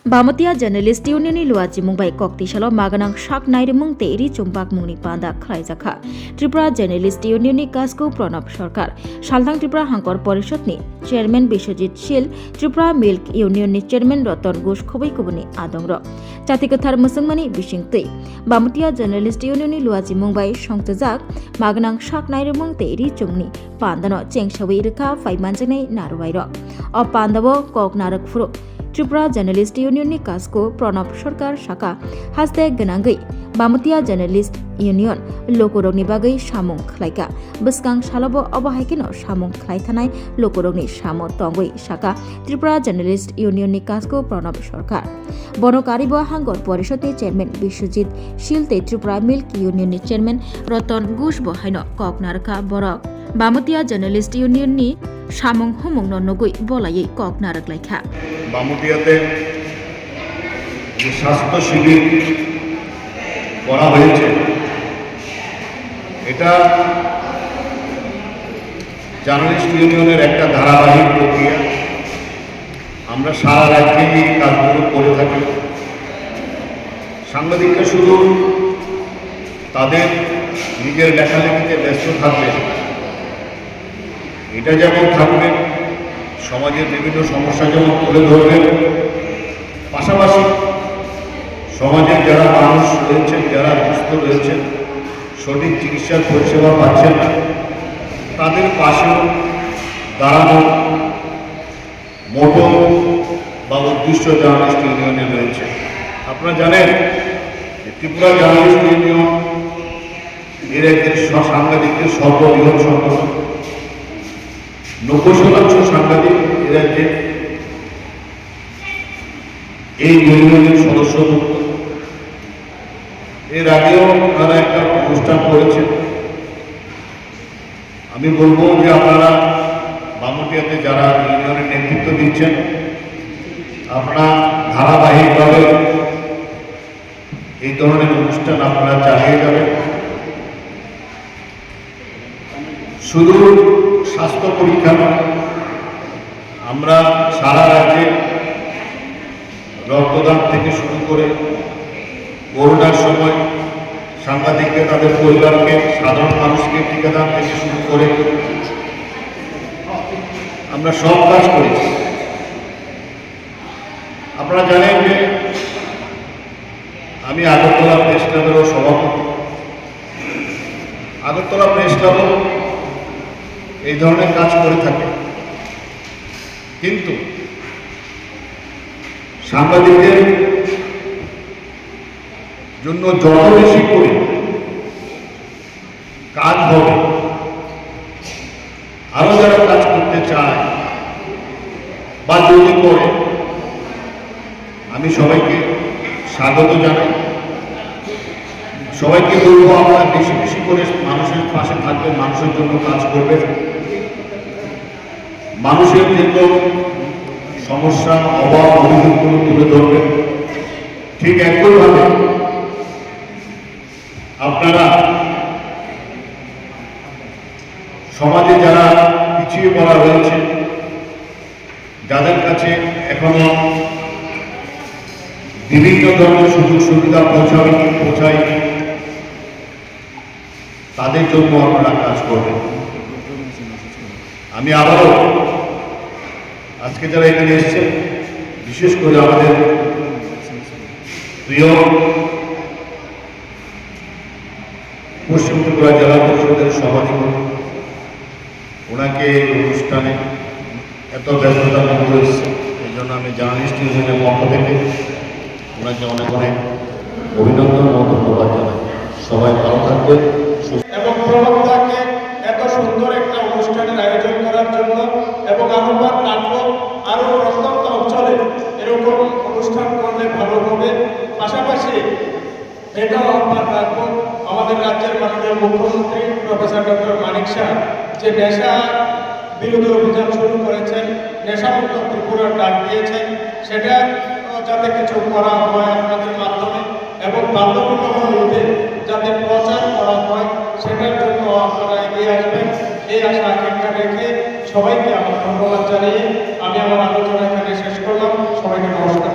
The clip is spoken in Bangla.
Bamatia Journalist Union Luaji Mumbai Koktisalo Maganang Shak Nairemung Teri Chumpak Mungni Panda Kraizaka Tripura Journalist Union Kasko Pranab Sarkar Shaltang Tripura Hankor Porishotni Chairman Bishojit Shil Tripura Milk Union Chairman Roton Ghosh Khobai Kubuni Adongro Chatikathar Musangmani Bishingtui Bamatia Journalist Union Luaji Mumbai Shongtajak Maganang Shak Nairemung Teri Chumni Pandano Chengsawi Irka Faimanjane Narwairo O Pandavo Kok Narak Furu Tripura Journalist Union ni Kasko Pranab Sarkar Shaka Haste Ganangai Bamatia Journalist Union Lokorogni Bagai Samung Khlaika Buskang Shalabo Obahaikino Samung Khlaithanai Lokorogni Samo Tongoi Shaka Tripura Journalist Union ni Kasko Pranab Sarkar Bono Karibo Hangor Porishotni Chairman Bishojit Shilte Tripura Milk Union ni Chairman Roton Ghosh Bohaino Koknarka Borok Bamatia Journalist Union ni Samung Humung no Nogoi Bolaye Koknarak Laika বামুটিয়াতে যে স্বাস্থ্য শিবির করা হয়েছে এটা জার্নালিস্ট ইউনিয়নের একটা ধারাবাহিক প্রক্রিয়া। আমরা সারা রাজ্যে এই কাজগুলো করে থাকি। সাংবাদিকরা শুধু তাদের নিজের লেখালেখিতে ব্যস্ত থাকবে এটা যেমন থাকবে, সমাজের বিভিন্ন সমস্যা যেমন তুলে ধরবেন, পাশাপাশি সমাজের যারা মানুষ রয়েছেন, যারা দুস্থ রয়েছেন, সঠিক চিকিৎসার পরিষেবা পাচ্ছেন না, তাদের পাশেও দাঁড়ানোর মোটো বা উদ্দেশ্য জার্নালিস্ট ইউনিয়নে রয়েছে। আপনারা জানেন ত্রিপুরা জার্নালিস্ট ইউনিয়ন এর একটি সাংবাদিকদের সর্ববৃহৎ সংগঠন। 90% সাংবাদিক এ রাজ্যে এই ইউনিয়নের সদস্যভুক্ত। এর আগেও তারা একটা অনুষ্ঠান করেছে। আমি বলবো যে আপনারা বামুটিয়াতে যারা ইউনিয়নের নেতৃত্ব দিচ্ছেন, আপনারা ধারাবাহিকভাবে এই ধরনের অনুষ্ঠান আপনারা চালিয়ে যাবেন। শুধু স্বাস্থ্য পরীক্ষা নয়, আমরা সারা রাজ্যে রক্তদান থেকে শুরু করে করোনার সময় সাংবাদিককে, তাদের পরিবারকে, সাধারণ মানুষকে টিকাদান থেকে শুরু করে আমরা সব কাজ করেছি। আপনারা জানেন যে আমি আগরতলা প্রেস ক্লাবেরও সভাপতি। আগরতলা প্রেস ক্লাবও এই ধরনের কাজ করে থাকে, কিন্তু সাংবাদিকদের জন্য যত বেশি করে কাজ হবে, আরো যারা কাজ করতে চায় বা যদি করে, আমি সবাইকে স্বাগত জানাই। সবাইকে বলবো আপনারা বেশি বেশি করে মানুষের পাশে থাকবেন, মানুষের জন্য কাজ করবেন, মানুষের যেগুলো সমস্যা, অভাব, অভিযোগগুলো তুলে ধরবেন। ঠিক একইভাবে আপনারা সমাজে যারা পিছিয়ে পড়া রয়েছে, যাদের কাছে এখনো বিভিন্ন ধরনের সুযোগ সুবিধা পৌঁছায়, তাদের জন্য আপনারা কাজ করবেন। আমি আবারও আজকে যারা এখানে এসেছেন, বিশেষ করে আমাদের প্রিয় পশ্চিম ত্রিপুরা জেলা পরিষদের সভাপতি, ওনাকে অনুষ্ঠানে এত ব্যস্ততার মধ্যে রয়েছে, এই জন্য আমি জার্নালিস্ট ইউনিয়নের পক্ষ থেকে ওনাকে অনেক অনেক অভিনন্দন ও ধন্যবাদ জানাই। সবাই ভালো থাকবে। এবং প্রবক্তাকে এত সুন্দর একটা অনুষ্ঠানের আয়োজন করার জন্য এবং আহ্বান রাখবো আরো প্রত্যন্ত অঞ্চলে এরকম অনুষ্ঠান করলে ভালো হবে। পাশাপাশি এটাও আহ্বান রাখবো আমাদের রাজ্যের মাননীয় মুখ্যমন্ত্রী প্রফেসর ডক্টর মানিক শাহ যে নেশা বিরোধী অভিযান শুরু করেছেন, নেশামুক্ত ত্রিপুরার ডাক দিয়েছেন, সেটা যাতে কিছু করা হয় আপনাদের মাধ্যমে এবং বাধ্যতামূলক রূপে যাতে প্রচার করা হয়, সেটার জন্য আপনারা এগিয়ে আসবেন, এই আশা আকাঙ্ক্ষা রেখে সবাইকে আমার ধন্যবাদ জানিয়ে আমি আমার আলোচনা এখানে শেষ করলাম। সবাইকে নমস্কার।